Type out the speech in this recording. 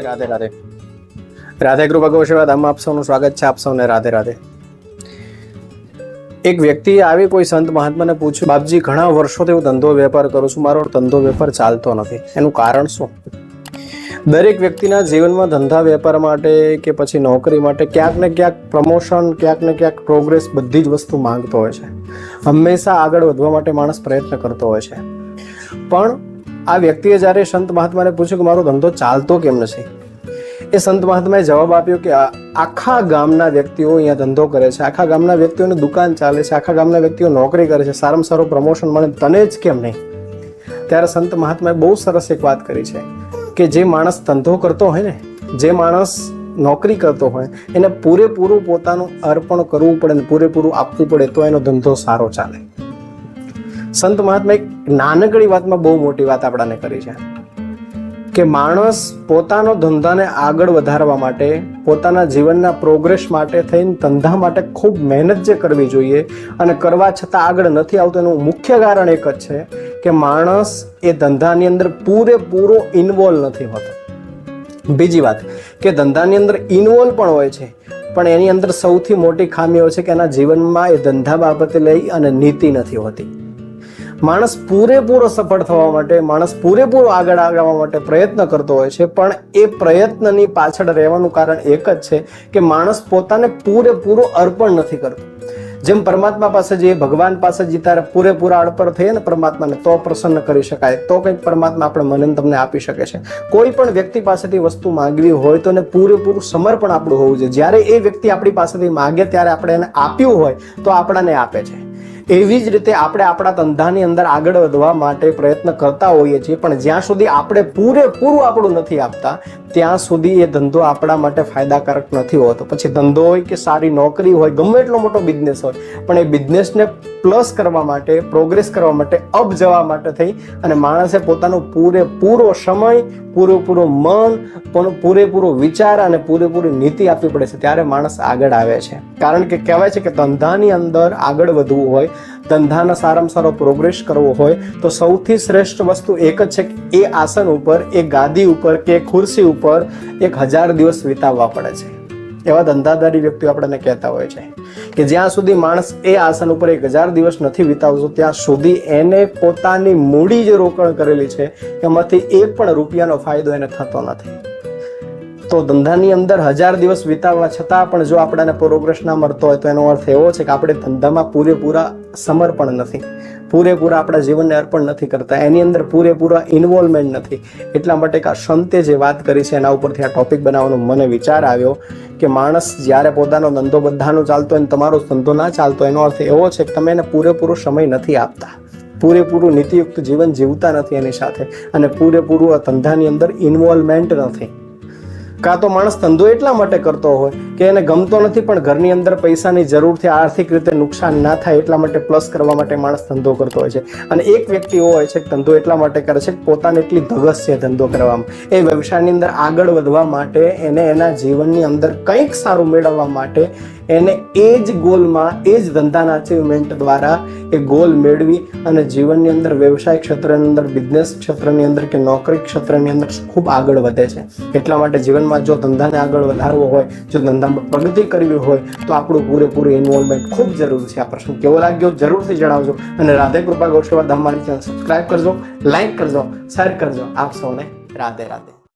રાધે રાધે. રાધે કૃપા ગૌસેવા ધામમાં આપ સૌનું સ્વાગત છે. આપ સૌને રાધે રાધે. એક વ્યક્તિએ આવી કોઈ સંત મહાત્માને પૂછ્યું, બાપજી ઘણા વર્ષોથી હું ધંધો વેપાર કરું છું, મારો ધંધો વેપાર ચાલતો નથી, એનું કારણ શું? દરેક વ્યક્તિના જીવનમાં ધંધા વેપાર માટે કે પછી નોકરી માટે ક્યાંક ને ક્યાંક પ્રમોશન, ક્યાંક ને ક્યાંક પ્રોગ્રેસ, બધી જ વસ્તુ માંગતો હોય છે. હંમેશા આગળ વધવા માટે માણસ પ્રયત્ન કરતો હોય છે. પણ આ વ્યક્તિએ જ્યારે સંત મહાત્માને પૂછ્યું કે મારો ધંધો ચાલતો કેમ નથી, એ સંત મહાત્માએ જવાબ આપ્યો કે આખા ગામના વ્યક્તિઓ અહીંયા ધંધો કરે છે, આખા ગામના વ્યક્તિઓની દુકાન ચાલે છે, આખા ગામના વ્યક્તિઓ નોકરી કરે છે, સારામાં સારું પ્રમોશન મળે, તને જ કેમ નહીં? ત્યારે સંત મહાત્માએ બહુ સરસ એક વાત કરી છે કે જે માણસ ધંધો કરતો હોય ને, જે માણસ નોકરી કરતો હોય, એને પૂરેપૂરું પોતાનું અર્પણ કરવું પડે ને પૂરેપૂરું આપવું પડે તો એનો ધંધો સારો ચાલે. સંત મહાત્મા એક નાનકડી વાતમાં બહુ મોટી વાત આપણાને કરી છે કે માણસ પોતાનો ધંધાને આગળ વધારવા માટે, પોતાના જીવનના પ્રોગ્રેસ માટે થઈને ધંધા માટે ખૂબ મહેનત જે કરવી જોઈએ અને કરવા છતાં આગળ નથી આવતું, એનું મુખ્ય કારણ એક જ છે કે માણસ એ ધંધાની અંદર પૂરેપૂરો ઇન્વોલ્વ નથી હોતો. બીજી વાત કે ધંધાની અંદર ઇન્વોલ્વ પણ હોય છે, પણ એની અંદર સૌથી મોટી ખામી હોય છે કે એના જીવનમાં એ ધંધા બાબતે લઈ અને નીતિ નથી હોતી. માણસ પૂરેપૂરો સફળ થવા માટે, માણસ પૂરેપૂરો આગળ આવવા માટે પ્રયત્ન કરતો હોય છે, પણ એ પ્રયત્નની પાછળ રહેવાનું કારણ એક જ છે કે માણસ પોતાને પૂરેપૂરો અર્પણ નથી કરતો. જેમ પરમાત્મા પાસે જઈએ, ભગવાન પાસે જઈએ ત્યારે પૂરેપૂરા અર્પણ થઈએ ને પરમાત્માને, તો પ્રસન્ન કરી શકાય, તો કંઈક પરમાત્મા આપણે મને તમને આપી શકે છે. કોઈ પણ વ્યક્તિ પાસેથી વસ્તુ માંગવી હોય તો એને પૂરેપૂરું સમર્પણ આપણું હોવું જોઈએ. જ્યારે એ વ્યક્તિ આપણી પાસેથી માગે ત્યારે આપણે એને આપ્યું હોય તો આપણાને આપે છે. એવી જ રીતે આપણે આપણા ધંધાની અંદર આગળ વધવા માટે પ્રયત્ન કરતા હોઈએ છીએ, પણ જ્યાં સુધી આપણે પૂરેપૂરું આપણું નથી આપતા ત્યાં સુધી એ ધંધો આપણા માટે ફાયદાકારક નથી હોતો. પછી ધંધો હોય કે સારી નોકરી હોય, ગમે એટલો મોટો બિઝનેસ હોય, પણ એ બિઝનેસને પ્લસ કરવા માટે, પ્રોગ્રેસ કરવા માટે, અપ જવા માટે થઈ અને માણસે પોતાનો પૂરેપૂરો સમય, પૂરેપૂરો મન, પૂરેપૂરો વિચાર અને પૂરેપૂરી નીતિ આપવી પડે છે, ત્યારે માણસ આગળ આવે છે. કારણ કે કહેવાય છે કે ધંધાની અંદર આગળ વધવું હોય, ધંધાના સારામાં સારો પ્રોગ્રેસ કરવો હોય તો સૌથી શ્રેષ્ઠ વસ્તુ એક જ છે કે એ આસન ઉપર, એ ગાદી ઉપર કે ખુરશી ઉપર 1000 દિવસ વિતાવવા પડે છે. એવા ધંધાદારી વ્યક્તિઓ આપણને કહેતા હોય છે કે જ્યાં સુધી માણસ એ આસન ઉપર 1000 દિવસ નથી વિતાવતો ત્યાં સુધી એને પોતાની મૂડી જે રોકાણ કરેલી છે એમાંથી એક પણ રૂપિયાનો ફાયદો એને થતો નથી. તો ધંધાની અંદર 1000 દિવસ વિતાવવા છતાં પણ જો આપણને પ્રોગ્રેસ ના મળતો હોય તો એનો અર્થ એવો છે કે આપણે ધંધામાં પૂરેપૂરા સમર્પણ નથી, પૂરેપૂરા આપણા જીવનને અર્પણ નથી કરતા, એની અંદર પૂરેપૂરા ઇન્વોલ્વમેન્ટ નથી. એટલા માટે આ સંતે જે વાત કરી છે એના ઉપરથી આ ટોપિક બનાવવાનો મને વિચાર આવ્યો કે માણસ જ્યારે પોતાનો ધંધો બધાનો ચાલતો હોય, તમારો ધંધો ના ચાલતો, એનો અર્થ એવો છે કે તમે એને પૂરેપૂરો સમય નથી આપતા, પૂરેપૂરું નીતિયુક્ત જીવન જીવતા નથી એની સાથે, અને પૂરેપૂરું આ ધંધાની અંદર ઇન્વોલ્વમેન્ટ નથી. કાં તો માણસ ધંધો એટલા માટે કરતો હોય કે એને ગમતો નથી, પણ ઘરની અંદર પૈસાની જરૂરથી આર્થિક રીતે નુકસાન ના થાય એટલા માટે પ્લસ કરવા માટે માણસ ધંધો કરતો હોય છે. અને એક વ્યક્તિ એવો હોય છે કે ધંધો એટલા માટે કરે છે કે પોતાને એટલી ધગશ છે ધંધો કરવામાં, એ વ્યવસાયની અંદર આગળ વધવા માટે, એને એના જીવનની અંદર કંઈક સારું મેળવવા માટે એને એ જ ગોલમાં, એ જ ધંધાના અચીવમેન્ટ દ્વારા એ ગોલ મેળવી અને જીવનની અંદર, વ્યવસાય ક્ષેત્રની અંદર, બિઝનેસ ક્ષેત્રની અંદર કે નોકરી ક્ષેત્રની અંદર ખૂબ આગળ વધે છે. એટલા માટે જીવનમાં જો ધંધાને આગળ વધારવો હોય, જો ધંધામાં પ્રગતિ કરવી હોય તો આપણું પૂરેપૂરું ઇન્વોલ્વમેન્ટ ખૂબ જરૂરી છે. આ પ્રશ્ન કેવો લાગ્યો જરૂરથી જણાવજો અને રાધે કૃપા ગૌસેવા ધામ મારી ચેનલ સબસ્ક્રાઇબ કરજો, લાઈક કરજો, શેર કરજો. આપ સૌને રાધે રાધે.